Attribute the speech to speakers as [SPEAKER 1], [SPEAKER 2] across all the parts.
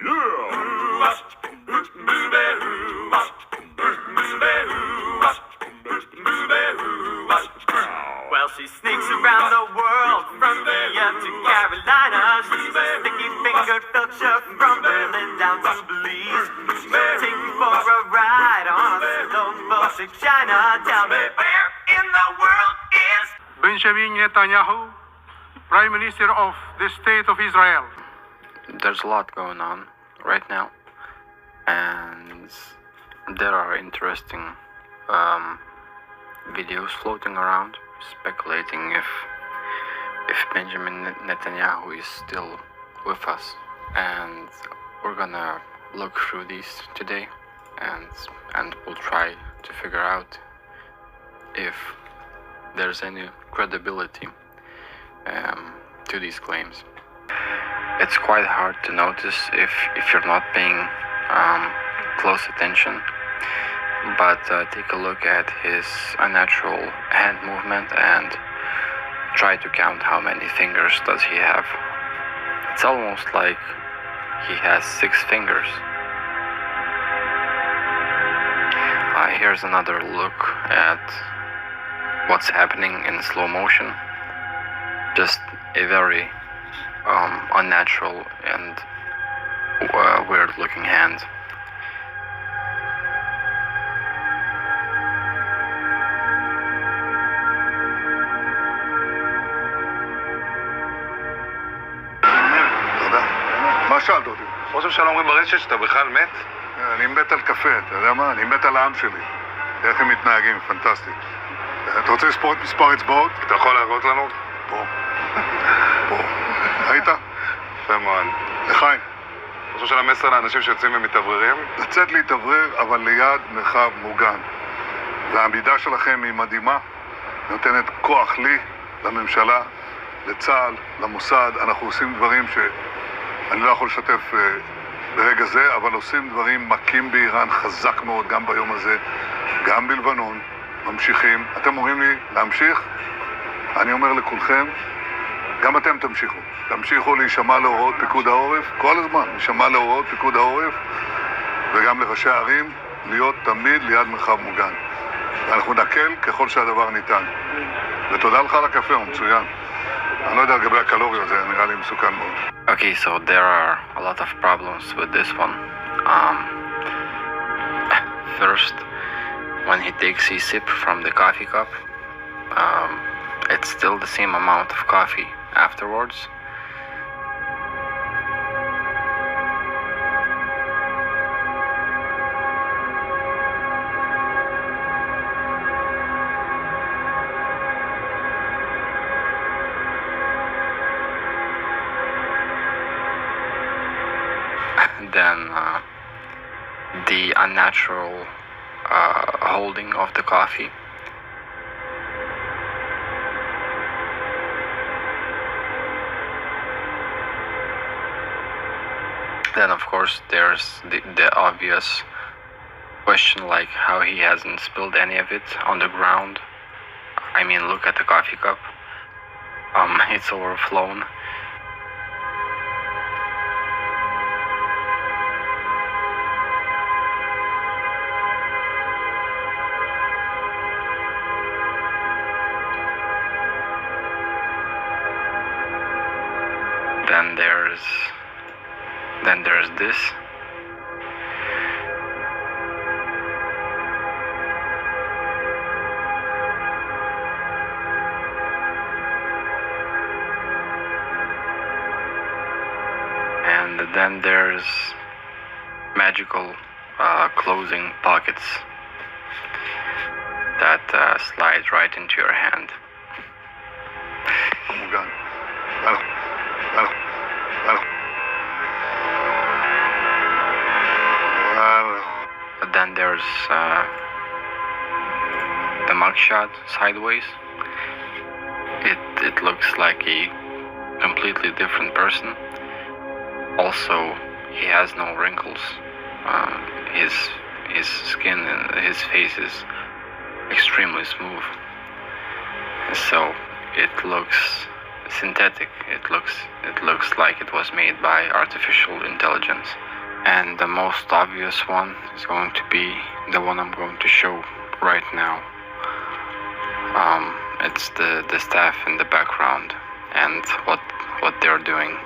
[SPEAKER 1] Well, she sneaks around the world from India to Carolina. She's a sticky-fingered filcher from Berlin down to Belize. She'll take you for a ride on a slow-boat to China. Tell me, where in the world is
[SPEAKER 2] Benjamin Netanyahu, Prime Minister of the State of Israel?
[SPEAKER 3] There's a lot going on right now, and there are interesting videos floating around speculating if Benjamin Netanyahu is still with us, and we're gonna look through these today, and we'll try to figure out if there's any credibility to these claims. It's quite hard to notice if you're not paying close attention, but take a look at his unnatural hand movement and try to count how many fingers does he have. It's almost like he has 6 fingers. Here's another look at what's happening in slow motion. Just a very unnatural and weird looking hand.
[SPEAKER 4] מה שאלת אותי?
[SPEAKER 5] ראש הממשלה אומרים ברשת שאתה בכלל מת?
[SPEAKER 4] אני מת על קפה, אתה יודע מה? אני מת על העם שלי. איך הם מתנהגים, פנטסטי. אתה רוצה לספור את מספר אצבעות?
[SPEAKER 5] אתה יכול להראות לנו?
[SPEAKER 4] פה. פה. ראית?
[SPEAKER 5] יפה מאוד.
[SPEAKER 4] לחיים.
[SPEAKER 5] ראש הממשלה מסר לאנשים שיוצאים ומתאווררים?
[SPEAKER 4] לצאת להתאוורר, אבל ליד מרחב מוגן. והעמידה שלכם היא מדהימה. נותנת כוח לי, לממשלה, לצה"ל, למוסד. אנחנו עושים דברים שאני לא יכול לשתף ברגע זה, אבל עושים דברים מכים באיראן חזק מאוד, גם ביום הזה, גם בלבנון, ממשיכים. אתם אומרים לי להמשיך? אני אומר לכולכם, גם אתם תמשיכו. תמשיכו להישמע להוראות פיקוד העורף, כל הזמן, להישמע להוראות פיקוד העורף, וגם לראשי הערים, להיות תמיד ליד מרחב מוגן. ואנחנו נקל ככל שהדבר ניתן. ותודה לך על הקפה, הוא מצוין. אני לא יודע לגבי הקלוריות, זה נראה לי מסוכן מאוד.
[SPEAKER 3] Okay, so there are a lot of problems with this one. First, when he takes a sip from the coffee cup, it's still the same amount of coffee afterwards. Then the unnatural holding of the coffee. Then of course there's the obvious question, like how he hasn't spilled any of it on the ground. I mean, look at the coffee cup. It's overflown. Then there's this. And then there's magical closing pockets that slide right into your hand. Then there's the mugshot sideways. It looks like a completely different person. Also, he has no wrinkles. His skin and his face is extremely smooth. So it looks synthetic. It looks like it was made by artificial intelligence. And the most obvious one is going to be the one I'm going to show right now. It's the staff in the background and what they're doing.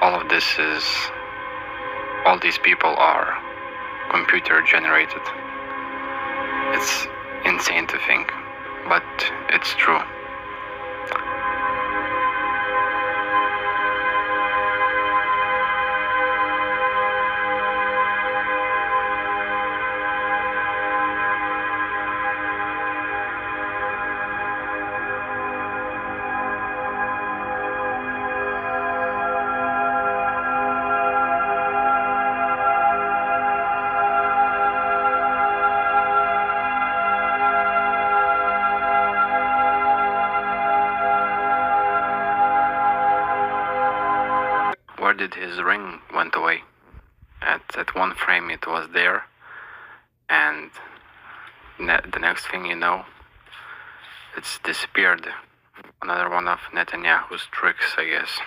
[SPEAKER 3] All these people are computer generated. It's insane to think, but it's true. Where did his ring went away? At one frame it was there, and the next thing you know, it's disappeared. Another one of Netanyahu's tricks, I guess.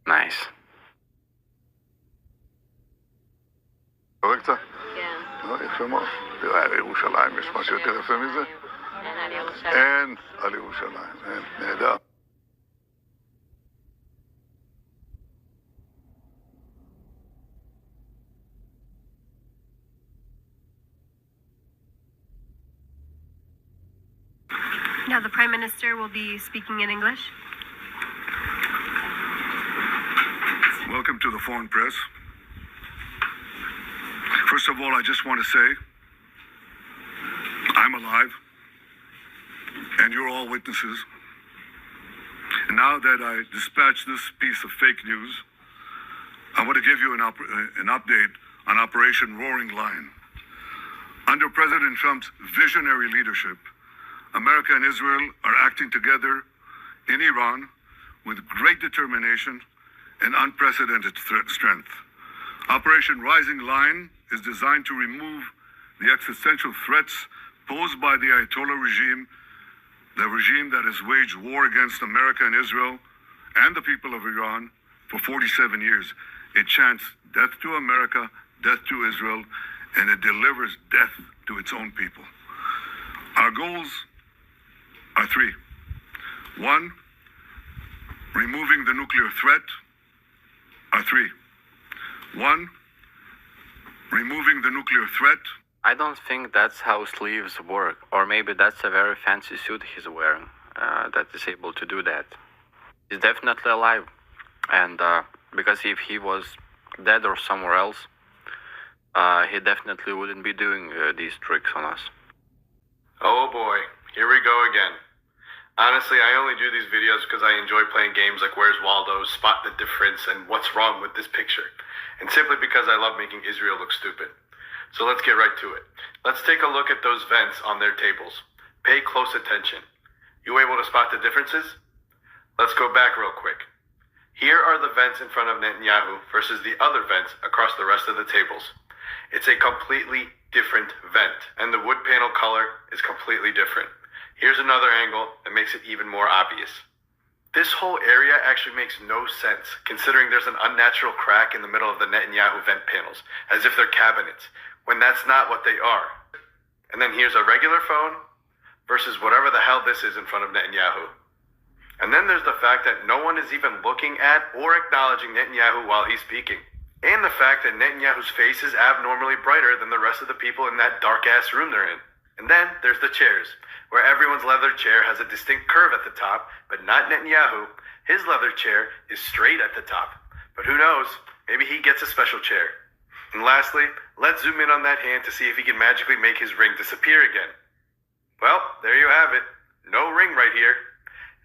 [SPEAKER 3] Nice.
[SPEAKER 4] קורא קצת?
[SPEAKER 6] כן,
[SPEAKER 4] יפה מאוד. תראה, על ירושלים יש משהו יותר יפה מזה?
[SPEAKER 6] אין על ירושלים.
[SPEAKER 4] אין על ירושלים, אין. נהדר.
[SPEAKER 7] Now the Prime Minister will be speaking in English.
[SPEAKER 4] Welcome to the foreign press. First of all, I just want to say I'm alive, and you're all witnesses. And now that I dispatched this piece of fake news, I want to give you an update on Operation Roaring Lion. Under President Trump's visionary leadership, America and Israel are acting together in Iran with great determination and unprecedented strength. Operation Rising Lion is designed to remove the existential threats posed by the Ayatollah regime, the regime that has waged war against America and Israel and the people of Iran for 47 years. It chants death to America, death to Israel, and it delivers death to its own people. Our goals are three. One, removing the nuclear threat. One, removing the nuclear threat.
[SPEAKER 3] I don't think that's how sleeves work, or maybe that's a very fancy suit he's wearing that is able to do that. He's definitely alive, and because if he was dead or somewhere else, he definitely wouldn't be doing these tricks on us.
[SPEAKER 5] Oh boy, here we go again. Honestly, I only do these videos because I enjoy playing games like Where's Waldo, Spot the Difference, and What's Wrong with This Picture. And simply because I love making Israel look stupid. So let's get right to it. Let's take a look at those vents on their tables. Pay close attention. You able to spot the differences? Let's go back real quick. Here are the vents in front of Netanyahu versus the other vents across the rest of the tables. It's a completely different vent, and the wood panel color is completely different. Here's another angle that makes it even more obvious. This whole area actually makes no sense, considering there's an unnatural crack in the middle of the Netanyahu vent panels, as if they're cabinets, when that's not what they are. And then here's a regular phone versus whatever the hell this is in front of Netanyahu. And then there's the fact that no one is even looking at or acknowledging Netanyahu while he's speaking. And the fact that Netanyahu's face is abnormally brighter than the rest of the people in that dark-ass room they're in. And then there's the chairs, where everyone's leather chair has a distinct curve at the top, but not Netanyahu. His leather chair is straight at the top. But who knows, maybe he gets a special chair. And lastly, let's zoom in on that hand to see if he can magically make his ring disappear again. Well, there you have it. No ring right here.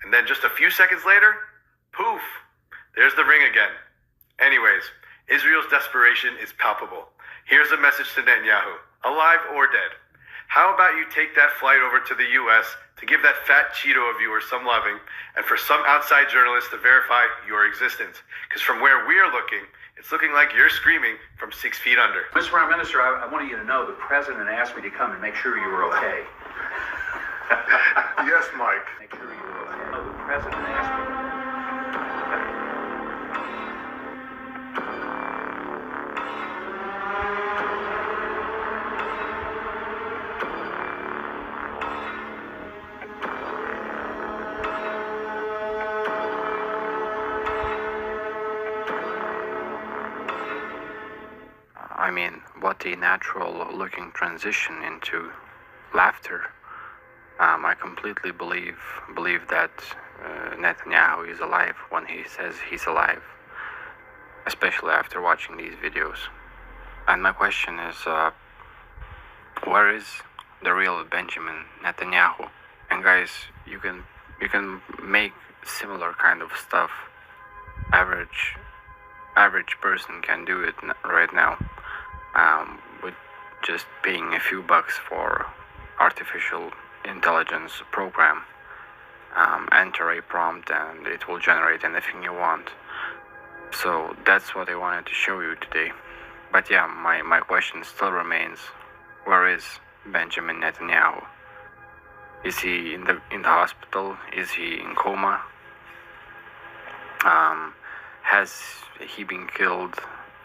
[SPEAKER 5] And then just a few seconds later, poof, there's the ring again. Anyways, Israel's desperation is palpable. Here's a message to Netanyahu, alive or dead. How about you take that flight over to the US to give that fat Cheeto of yours some loving, and for some outside journalist to verify your existence? Because from where we're looking, it's looking like you're screaming from 6 feet under.
[SPEAKER 8] Mr. Prime Minister, I wanted you to know the President asked me to come and make sure you were okay.
[SPEAKER 4] Yes, Mike.
[SPEAKER 8] Make sure you were okay. No, the President asked me.
[SPEAKER 3] I mean, what a natural looking transition into laughter. I completely believe that Netanyahu is alive when he says he's alive, especially after watching these videos. And my question is, where is the real Benjamin Netanyahu? And guys, you can make similar kind of stuff. Average person can do it right now, with just paying a few bucks for artificial intelligence program. Enter a prompt and it will generate anything you want. So that's what I wanted to show you today. But yeah, my question still remains, where is Benjamin Netanyahu? Is he in the hospital? Is he in coma? Has he been killed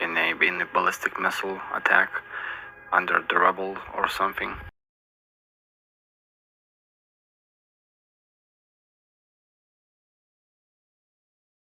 [SPEAKER 3] in a ballistic missile attack under the rubble or something?